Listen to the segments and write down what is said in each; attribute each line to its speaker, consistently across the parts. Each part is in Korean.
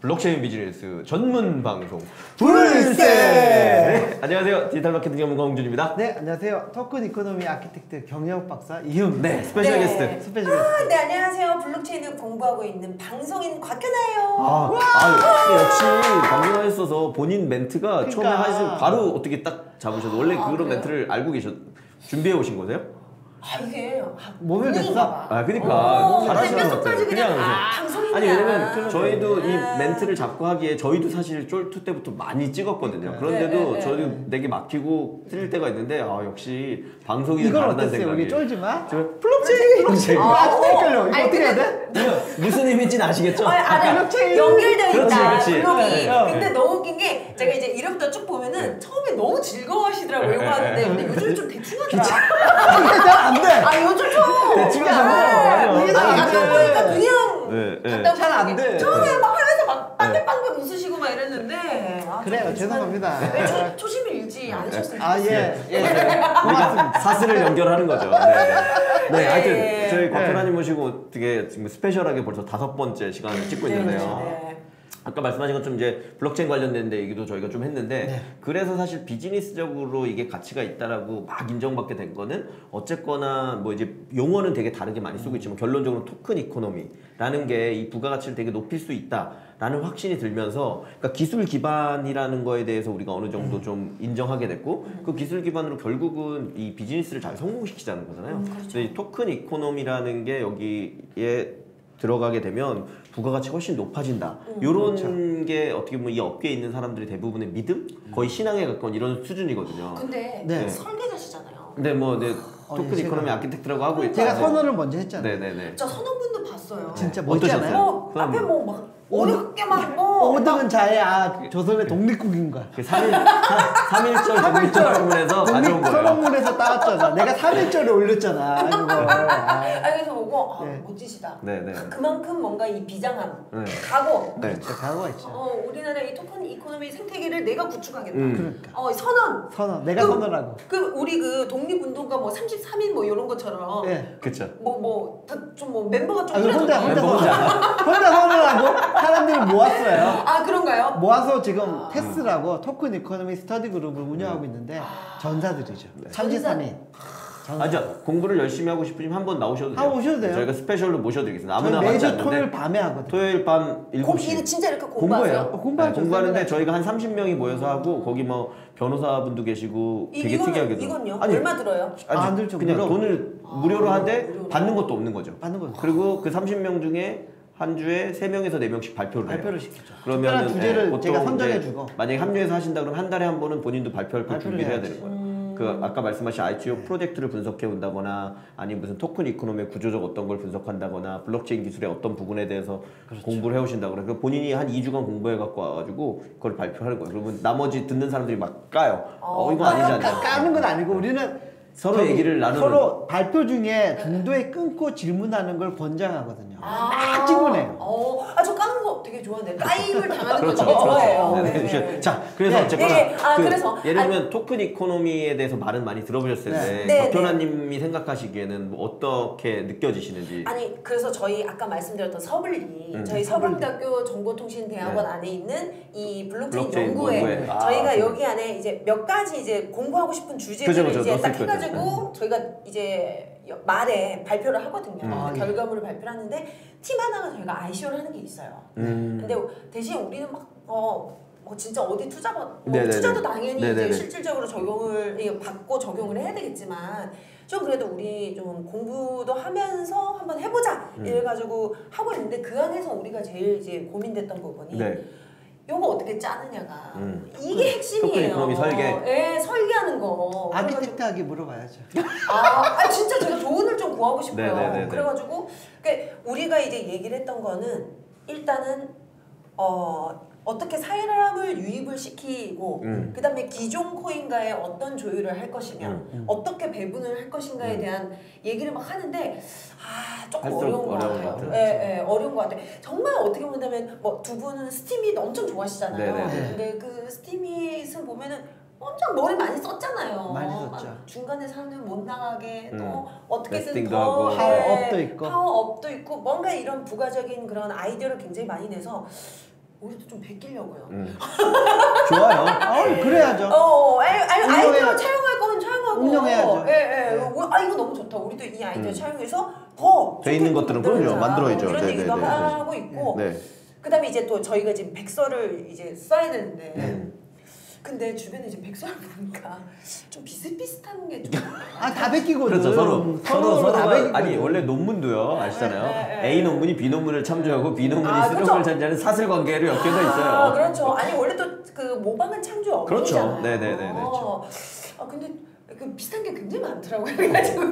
Speaker 1: 블록체인 비즈니스 전문 방송 불세! 네, 안녕하세요. 디지털 마케팅 전문가 홍준입니다.
Speaker 2: 네, 안녕하세요. 토큰 이코노미 아키텍트 경영 박사 이희훈.
Speaker 1: 네, 스페셜 게스트.
Speaker 2: 스페셜 게스트.
Speaker 3: 네, 안녕하세요. 블록체인을 공부하고 있는 방송인 곽현아예요.
Speaker 1: 역시 방송하셨어서 본인 멘트가 처음에 하시고 바로 어떻게 딱 잡으셔서 원래 그런
Speaker 3: 그래요?
Speaker 1: 멘트를 알고 준비해 오신 거세요?
Speaker 3: 이게
Speaker 2: 몸을 냈어?
Speaker 1: 그러니까 잘하시는 것
Speaker 3: 뱃속까지
Speaker 1: 같아요.
Speaker 3: 그냥 방송이냐.
Speaker 1: 아니 왜냐면 저희도 이 멘트를 잡고 하기에 저희도 사실 쫄투 때부터 많이 찍었거든요. 그런데도 저희도 되게 막히고 틀릴 때가 있는데 역시 방송이
Speaker 2: 이건
Speaker 1: 다르다는
Speaker 2: 어땠어요?
Speaker 1: 생각이.
Speaker 2: 우리 쫄지 마?
Speaker 1: 블록체인!
Speaker 2: 아주 헷갈려. 이거 어떻게 해야 돼?
Speaker 1: 무슨 의미인지는 아시겠죠?
Speaker 3: 블록체인 연결되어 있다.
Speaker 1: 그렇지.
Speaker 3: 블록이. 근데 너무 웃긴 게 제가 이제 이름부터 쭉 보면은 처음에 너무 즐거워하시더라고요. 이거 하는데 근데 요즘 좀 대충 하더라.
Speaker 2: 안 돼.
Speaker 3: 요즘 좀
Speaker 1: 대충 하죠.
Speaker 3: 약간 보니까 그냥
Speaker 2: 잘 안 돼.
Speaker 3: 처음에 막 하면서 막 빵긋빵긋 웃으시고 막 이랬는데
Speaker 2: 그래요. 죄송합니다.
Speaker 3: 왜 초심을 잃지 않으셨어요?
Speaker 1: 고맙습니다. 사슬을 연결하는 거죠. 네, 하여튼 저희 곽현아님 모시고 어떻게 지금 스페셜하게 벌써 5번째 시간을 찍고 있는데요. 아까 말씀하신 것처럼 이제 블록체인 관련된 얘기도 저희가 좀 했는데 그래서 사실 비즈니스적으로 이게 가치가 있다라고 막 인정받게 된 거는 어쨌거나 뭐 이제 용어는 되게 다르게 많이 쓰고 있지만 결론적으로 토큰 이코노미라는 게 이 부가가치를 되게 높일 수 있다라는 확신이 들면서 그러니까 기술 기반이라는 거에 대해서 우리가 어느 정도 좀 인정하게 됐고 그 기술 기반으로 결국은 이 비즈니스를 잘 성공시키자는 거잖아요. 그래서 이 토큰 이코노미라는 게 여기에 들어가게 되면 부가가치가 훨씬 높아진다. 이런 게 어떻게 보면 이 업계에 있는 사람들이 대부분의 믿음? 거의 신앙에 가까운 이런 수준이거든요.
Speaker 3: 근데 설계자시잖아요.
Speaker 1: 근데 토큰 이코노미 아키텍트라고 하고 있죠.
Speaker 2: 제가 선언을 먼저 했잖아요.
Speaker 1: 네네네.
Speaker 3: 저 선언문도 봤어요.
Speaker 2: 진짜
Speaker 1: 어떠셨어요?
Speaker 2: 멋있잖아요.
Speaker 3: 앞에 막 어렵게 막
Speaker 2: 5등은 자의 조선의 독립국인 거야.
Speaker 1: 3.1절 독립선언문에서 가져온 거예요.
Speaker 2: 선언문에서 따왔잖아. 내가 3.1절에 올렸잖아.
Speaker 3: 그래서 보고 멋지시다. 그만큼 뭔가 이 비장함, 각오.
Speaker 2: 각오가 있죠.
Speaker 3: 우리나라 이 토큰 이코노미 생태계를 내가 구축하겠다.
Speaker 2: 그러니까.
Speaker 3: 선언.
Speaker 2: 내가 선언하고.
Speaker 3: 우리 독립운동가 33인 이런 것처럼.
Speaker 1: 그렇죠.
Speaker 3: 좀 멤버가 좀
Speaker 2: 혼자 선언하고 사람들을 모았어요.
Speaker 3: 그런가요?
Speaker 2: 모아서 지금 테스라고 토큰 이코노미 스터디 그룹을 운영하고 있는데 전사들이죠. 33인.
Speaker 1: 공부를 열심히 하고 싶으시면 한번 나오셔도 돼요.
Speaker 2: 오셔도 돼요.
Speaker 1: 저희가 스페셜로 모셔드리겠습니다. 아무나 맞지
Speaker 2: 매주
Speaker 1: 않는데
Speaker 2: 토요일 밤에 하거든요.
Speaker 1: 토요일 밤 7시.
Speaker 3: 진짜 이렇게 공부하세요?
Speaker 1: 공부하는데 저희가 한 30명이 모여서 하고 거기 변호사분도 계시고 되게 특이하게
Speaker 3: 이건요? 얼마 들어요?
Speaker 2: 안 들죠.
Speaker 1: 그냥 돈을 무료로 하되 받는 것도 없는 거죠.
Speaker 2: 받는 거죠.
Speaker 1: 그리고 그 30명 중에 한 주에 3명에서 4명씩 발표를
Speaker 2: 시키죠.
Speaker 1: 그러면
Speaker 2: 주제를 제가 선정해주고
Speaker 1: 만약에 합류해서 하신다 그러면 한 달에 한 번은 본인도 발표를 준비해야 되는 거예요. 아까 말씀하신 ITO 프로젝트를 분석해 온다거나 아니면 무슨 토큰 이코노미의 구조적 어떤 걸 분석한다거나 블록체인 기술의 어떤 부분에 대해서 공부를 해오신다거나 그러니까 본인이 한 2주간 공부해 갖고 와가지고 그걸 발표하는 거예요. 그러면 나머지 듣는 사람들이 막 까요. 이거 아니지 않냐.
Speaker 2: 까는 건 아니고 우리는
Speaker 1: 서로 얘기를 나누는
Speaker 2: 서로 발표 중에 중도에 끊고 질문하는 걸 권장하거든요. 막 질문해요.
Speaker 3: 저 까는 거 되게 좋아하는데 까임을 당하는 거 되게 좋아해요.
Speaker 1: 자, 그래서 어쨌거나
Speaker 3: 그래서
Speaker 1: 예를 들면 토큰 이코노미에 대해서 말은 많이 들어보셨을 텐데 곽현아님이 생각하시기에는 어떻게 느껴지시는지.
Speaker 3: 그래서 저희 아까 말씀드렸던 서블리 저희 서울대학교 정보통신대학원 안에 있는 이 블록체인 연구회 저희가 여기 안에 이제 몇 가지 이제 공부하고 싶은 주제들을 이제 딱 해가지고 저희가 이제 말에 발표를 하거든요. 결과물을 발표를 하는데 팀 하나가 저희가 ICO를 하는 게 있어요. 근데 대신 우리는 진짜 어디 투자도 당연히 이제 실질적으로 받고 적용을 해야 되겠지만 좀 그래도 우리 좀 공부도 하면서 한번 해보자 이래가지고 하고 있는데 그 안에서 우리가 제일 이제 고민됐던 부분이 요거 어떻게 짜느냐가 이게 핵심이에요.
Speaker 1: 토큰 이코노미 설계.
Speaker 3: 설계하는 거.
Speaker 2: 아키텍트하게 물어봐야죠.
Speaker 3: 진짜 제가 조언을 좀 구하고 싶어요. 그래가지고 우리가 이제 얘기를 했던 거는 일단은 어떻게 사람을 유입을 시키고 그 다음에 기존 코인과의 어떤 조율을 할 것이며 어떻게 배분을 할 것인가에 대한 얘기를 막 하는데 조금 어려운 것 같아요. 어려운 것 같아요. 정말 어떻게 본다면 두 분은 스팀잇 엄청 좋아하시잖아요. 근데 그 스팀잇을 보면은 엄청 머리 많이 썼잖아요.
Speaker 2: 많이 썼죠.
Speaker 3: 중간에 사람들 못 나가게 또 어떻게든
Speaker 1: 더
Speaker 2: 파워업도 있고
Speaker 3: 파워업도 있고 뭔가 이런 부가적인 그런 아이디어를 굉장히 많이 내서 우리도 좀 베끼려고요.
Speaker 2: 좋아요. 그래야죠.
Speaker 3: 아이디어 차용할 거면 차용하고.
Speaker 2: 운영해야죠.
Speaker 3: 이거 너무 좋다. 우리도 이 아이디어 차용해서 더
Speaker 1: 돼 있는 것들은 그럼요. 만들어야죠.
Speaker 3: 이런 얘기도 하고 있고. 그다음에 이제 또 저희가 지금 백서를 이제 써야 되는데. 근데 주변에 이제 백서를 보니까 좀 비슷비슷한 게 좀.
Speaker 2: 다 베끼거든.
Speaker 1: 그렇죠. 서로가
Speaker 2: 다 베끼거든.
Speaker 1: 아니 원래 논문도요 아시잖아요. A 논문이 B 논문을 참조하고 B 논문이 C 논문을 참조하는 사슬 관계로 엮여져 있어요.
Speaker 3: 그렇죠. 아니 원래 또 그 모방은 창조 어법이잖아요.
Speaker 1: 그렇죠. 네네네.
Speaker 3: 근데 그 비슷한 게 굉장히 많더라고요. 그래가지고.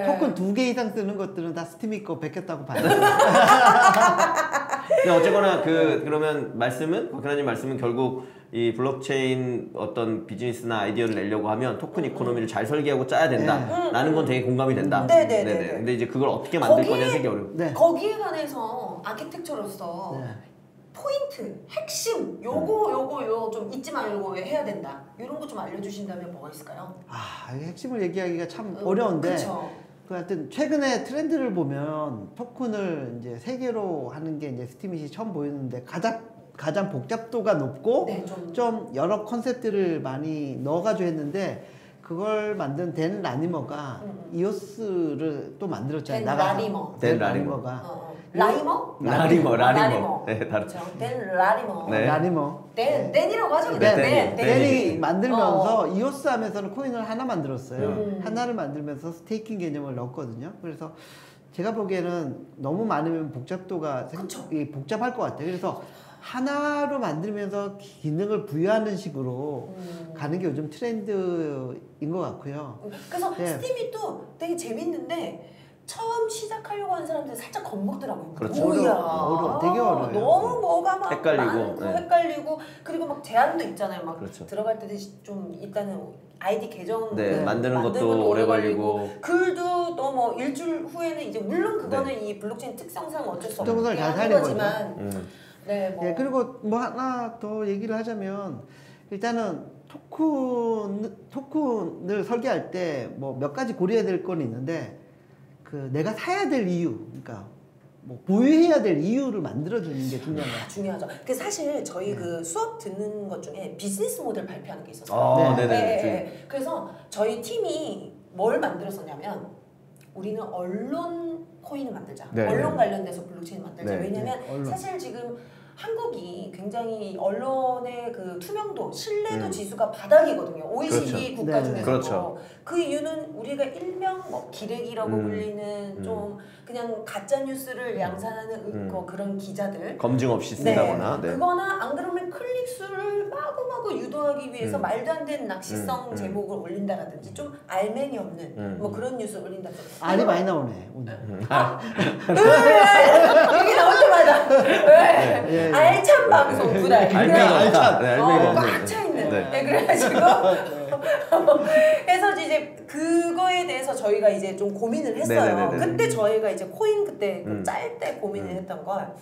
Speaker 2: 토큰 2개 이상 쓰는 것들은 다 스팀이 거 베꼈다고 봐요.
Speaker 1: 근데 어쨌거나 그러면 박근혜님 말씀은 결국 이 블록체인 어떤 비즈니스나 아이디어를 내려고 하면 토큰 이코노미를 잘 설계하고 짜야 된다라는 건 되게 공감이 된다. 네네네. 근데 이제 그걸 어떻게 만들 거냐 되게 어려워.
Speaker 3: 거기에 관해서 아키텍처로서 포인트, 핵심, 요거 좀 잊지 말고 해야 된다. 이런 거 좀 알려주신다면 뭐가 있을까요?
Speaker 2: 핵심을 얘기하기가 참 어려운데.
Speaker 3: 그쵸.
Speaker 2: 하여튼 최근에 트렌드를 보면 토큰을 이제 3개로 하는 게 이제 스티밋이 처음 보이는데 가장 복잡도가 높고 좀 여러 컨셉들을 많이 넣어가지고 했는데 그걸 만든 댄 라니머가 이오스를 또 만들었잖아요.
Speaker 3: 댄 라리머가. 라리머.
Speaker 1: 네,
Speaker 3: 다르죠. 댄 라리머.
Speaker 2: 라니머.
Speaker 3: 댄이라고 하죠.
Speaker 2: 댄이 만들면서 이오스 하면서는 코인을 하나 만들었어요. 하나를 만들면서 스테이킹 개념을 넣었거든요. 그래서 제가 보기에는 너무 많으면 복잡도가 복잡할 것 같아요. 그래서 하나로 만들면서 기능을 부여하는 식으로 가는 게 요즘 트렌드인 것 같고요.
Speaker 3: 그래서 스팀이 또 되게 재밌는데 처음 시작하려고 하는 사람들 살짝 겁먹더라고요.
Speaker 1: 그렇죠.
Speaker 2: 되게 어려워요.
Speaker 3: 너무 뭐가 막
Speaker 1: 헷갈리고,
Speaker 3: 헷갈리고 그리고 막 제한도 있잖아요. 막
Speaker 1: 그렇죠.
Speaker 3: 들어갈 때도 좀 일단은 아이디 계정
Speaker 1: 만드는 것도 오래 걸리고
Speaker 3: 글도 또 뭐 일주일 후에는 이제 물론 그거는 이 블록체인 특성상 어쩔 수 없는
Speaker 2: 잘 살린
Speaker 3: 거지만
Speaker 2: 그리고 뭐 하나 더 얘기를 하자면 일단은 토큰을 설계할 때 뭐 몇 가지 고려해야 될 건 있는데 내가 사야 될 이유, 그러니까 뭐 보유해야 될 이유를 만들어주는 게 중요한 거예요.
Speaker 3: 중요하죠. 그 사실 저희 그 수업 듣는 것 중에 비즈니스 모델 발표하는 게 있었어요. 그래서 저희 팀이 뭘 만들었었냐면 우리는 언론 코인을 만들자. 언론 관련돼서 블록체인 만들자. 왜냐면 사실 지금 한국이 굉장히 언론의 그 투명도, 신뢰도 지수가 바닥이거든요. OECD 국가 중에서도. 그 이유는 우리가 일명 뭐 기레기라고 불리는 좀 그냥 가짜 뉴스를 양산하는 그런 기자들
Speaker 1: 검증 없이 쓴다거나
Speaker 3: 그거나 안 그러면 클릭 수를 마구마구 유도하기 위해서 말도 안 되는 낚시성 제목을 올린다라든지 좀 알맹이 없는 뭐 그런 뉴스 올린다든지
Speaker 2: 알이 많이 나오네 오늘.
Speaker 3: 이게 나올 때마다 알찬 방송 분할 꽉 차있는 그래가지고 그래서 이제 그거에 대해서 저희가 이제 좀 고민을 했어요. 그때 저희가 이제 코인 그때 짤 때 고민을 했던 걸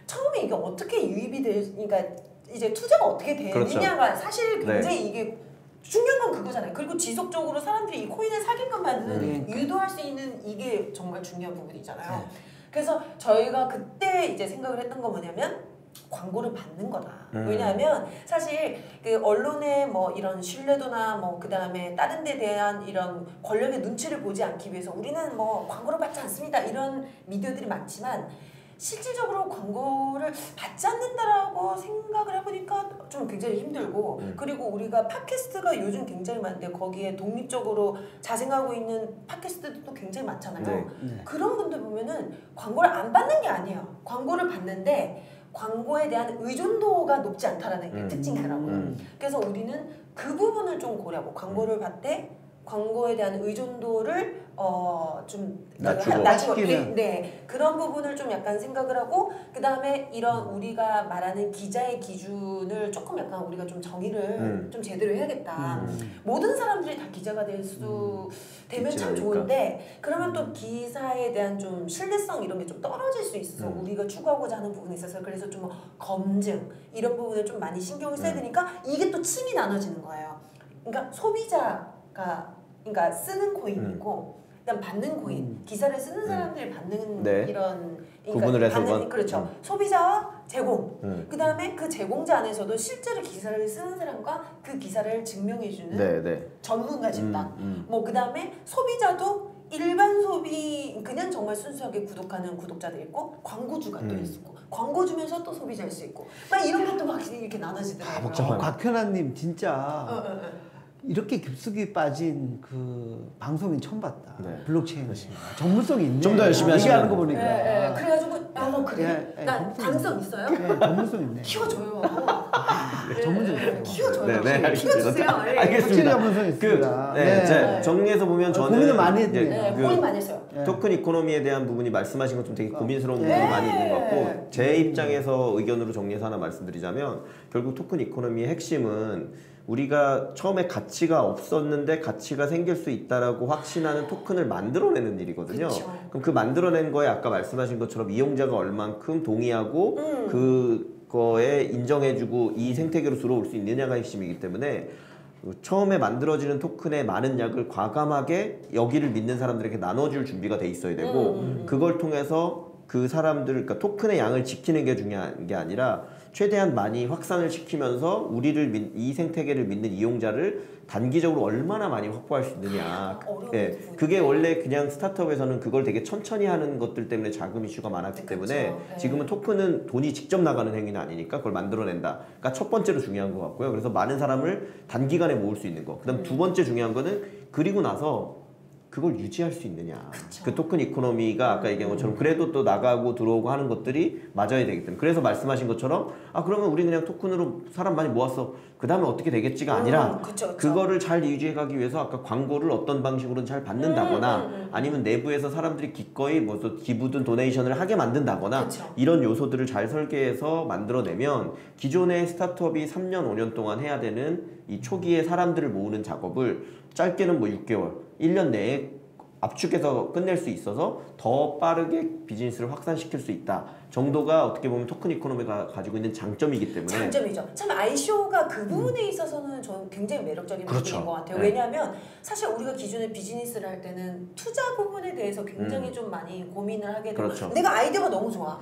Speaker 3: 처음에 이게 어떻게 유입이 그러니까 이제 투자가 어떻게 되느냐가 사실 굉장히 이게 중요한 건 그거잖아요. 그리고 지속적으로 사람들이 이 코인을 사긴 것만으로는 유도할 수 있는 이게 정말 중요한 부분이잖아요. 그래서 저희가 그때 이제 생각을 했던 거 뭐냐면 광고를 받는 거다. 왜냐하면 사실 그 언론의 뭐 이런 신뢰도나 뭐 그 다음에 다른 데 대한 이런 권력의 눈치를 보지 않기 위해서 우리는 뭐 광고를 받지 않습니다. 이런 미디어들이 많지만 실질적으로 광고를 받지 않는다라고 생각을 해보니까 좀 굉장히 힘들고 그리고 우리가 팟캐스트가 요즘 굉장히 많은데 거기에 독립적으로 자생하고 있는 팟캐스트도 굉장히 많잖아요. 그런 분들 보면은 광고를 안 받는 게 아니에요. 광고를 받는데 광고에 대한 의존도가 높지 않다라는 게 특징이더라고요. 그래서 우리는 그 부분을 좀 고려하고 광고를 받되 광고에 대한 의존도를 좀 낮추고 그런 부분을 좀 약간 생각을 하고 그 다음에 이런 우리가 말하는 기자의 기준을 조금 약간 우리가 좀 정의를 좀 제대로 해야겠다. 모든 사람들이 다 기자가 될 수 되면 참 좋은데 그러면 또 기사에 대한 좀 신뢰성 이런 게 좀 떨어질 수 있어서 우리가 추구하고자 하는 부분에 있어서 그래서 좀 검증 이런 부분을 좀 많이 신경을 써야 되니까 이게 또 층이 나눠지는 거예요. 그러니까 소비자가 그러니까 쓰는 코인이 있고 그다음 받는 코인, 기사를 쓰는 사람들이 받는
Speaker 1: 네.
Speaker 3: 이런
Speaker 1: 구분을 해서
Speaker 3: 받는, 그렇죠. 소비자와 제공. 그다음에 그 제공자 안에서도 실제로 기사를 쓰는 사람과 그 기사를 증명해주는
Speaker 1: 네, 네.
Speaker 3: 전문가 집단. 뭐 그다음에 소비자도 일반 소비 그냥 정말 순수하게 구독하는 구독자도 있고 광고주가 또 있고 광고 주면서 또 소비자일 수 있고 막 이런 것도 막 이렇게 나눠지더라고요.
Speaker 2: 곽현아님 진짜 이렇게 깊숙이 빠진 그 방송인 처음 봤다.
Speaker 1: 네.
Speaker 2: 블록체인 전문성이 있네.
Speaker 1: 좀 더 열심히
Speaker 2: 얘기하는
Speaker 1: 하시면.
Speaker 2: 거 보니까.
Speaker 3: 네, 그래가지고 뭐 그래?
Speaker 2: 예,
Speaker 3: 나 감성 있어요?
Speaker 2: 네, 전문성 있네.
Speaker 3: 키워줘요.
Speaker 2: 전문성 있어요.
Speaker 3: 키워줘요.
Speaker 1: 네, 네,
Speaker 3: 키워주세요. 예.
Speaker 2: 확실히
Speaker 1: 알겠습니다.
Speaker 2: 전문성 있습니다.
Speaker 1: 네. 정리해서 보면 저는
Speaker 2: 고민을 많이
Speaker 1: 이제
Speaker 2: 했네요.
Speaker 1: 그
Speaker 3: 고민 많이 했어요.
Speaker 1: 토큰 이코노미에 대한 부분이 말씀하신 것좀 되게 고민스러운 부분이 많이 있는 것 같고 제 입장에서 의견으로 정리해서 하나 말씀드리자면 결국 토큰 이코노미의 핵심은 우리가 처음에 가치가 없었는데 가치가 생길 수 있다라고 확신하는 토큰을 만들어내는 일이거든요.
Speaker 3: 그쵸.
Speaker 1: 그럼 그 만들어낸 거에 아까 말씀하신 것처럼 이용자가 얼만큼 동의하고 그거에 인정해주고 이 생태계로 들어올 수 있느냐가 핵심이기 때문에 처음에 만들어지는 토큰의 많은 약을 과감하게 여기를 믿는 사람들에게 나눠줄 준비가 돼 있어야 되고 그걸 통해서 그 사람들, 그러니까 토큰의 양을 지키는 게 중요한 게 아니라 최대한 많이 확산을 시키면서 이 생태계를 믿는 이용자를 단기적으로 얼마나 많이 확보할 수 있느냐. 예, 그게 원래 그냥 스타트업에서는 그걸 되게 천천히 하는 것들 때문에 자금 이슈가 많았기 때문에 지금은 토큰은 돈이 직접 나가는 행위는 아니니까 그걸 만들어낸다. 그러니까 첫 번째로 중요한 것 같고요. 그래서 많은 사람을 단기간에 모을 수 있는 거. 그다음 두 번째 중요한 거는 그리고 나서 그걸 유지할 수 있느냐.
Speaker 3: 그쵸.
Speaker 1: 그 토큰 이코노미가 아까 얘기한 것처럼 그래도 또 나가고 들어오고 하는 것들이 맞아야 되기 때문에 그래서 말씀하신 것처럼 그러면 우리 그냥 토큰으로 사람 많이 모았어. 그 다음에 어떻게 되겠지가 아니라
Speaker 3: 그쵸.
Speaker 1: 그거를 잘 유지해가기 위해서 아까 광고를 어떤 방식으로든 잘 받는다거나 아니면 내부에서 사람들이 기꺼이 뭐 또 기부든 도네이션을 하게 만든다거나
Speaker 3: 그쵸.
Speaker 1: 이런 요소들을 잘 설계해서 만들어내면 기존의 스타트업이 3년, 5년 동안 해야 되는 이 초기에 사람들을 모으는 작업을 짧게는 뭐 6개월, 1년 내에 압축해서 끝낼 수 있어서 더 빠르게 비즈니스를 확산시킬 수 있다 정도가 어떻게 보면 토큰 이코노미가 가지고 있는 장점이기 때문에
Speaker 3: 장점이죠. 참 아이쇼가 그 부분에 있어서는 저는 굉장히 매력적인 부분인 것 같아요. 왜냐하면 사실 우리가 기존에 비즈니스를 할 때는 투자 부분에 대해서 굉장히 좀 많이 고민을 하게 되고 내가 아이디어가 너무 좋아.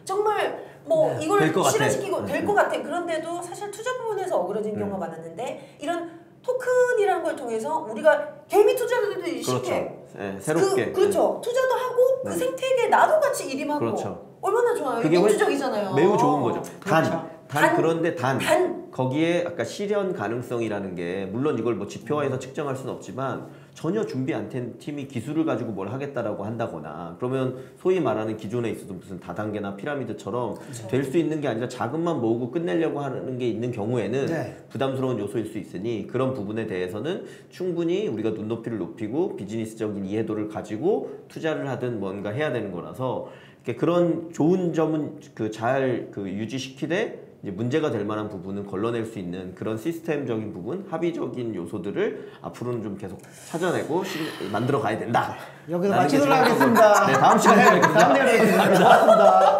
Speaker 3: 정말 뭐 이걸 실현시키고 될 것 같아. 그런데도 사실 투자 부분에서 어그러진 경우가 많았는데 이런 토큰이라는 걸 통해서 우리가 개미 투자자들도 쉽게
Speaker 1: 새롭게
Speaker 3: 그렇죠. 투자도 하고 그 생태계에 나도 같이 일임하고 얼마나 좋아요.
Speaker 1: 그게
Speaker 3: 민주적이잖아요.
Speaker 1: 매우 좋은 거죠. 그런데
Speaker 3: 단
Speaker 1: 거기에 아까 실현 가능성이라는 게 물론 이걸 뭐 지표화해서 측정할 수는 없지만 전혀 준비 안 된 팀이 기술을 가지고 뭘 하겠다라고 한다거나 그러면 소위 말하는 기존에 있었던 무슨 다단계나 피라미드처럼 될 수 있는 게 아니라 자금만 모으고 끝내려고 하는 게 있는 경우에는 부담스러운 요소일 수 있으니 그런 부분에 대해서는 충분히 우리가 눈높이를 높이고 비즈니스적인 이해도를 가지고 투자를 하든 뭔가 해야 되는 거라서 그런 좋은 점은 잘 유지시키되 이제 문제가 될 만한 부분은 걸러낼 수 있는 그런 시스템적인 부분, 합의적인 요소들을 앞으로는 좀 계속 찾아내고 만들어 가야 된다.
Speaker 2: 여기서 마치도록 하겠습니다.
Speaker 1: 네, 다음 시간에 뵙겠습니다.
Speaker 2: 고맙습니다.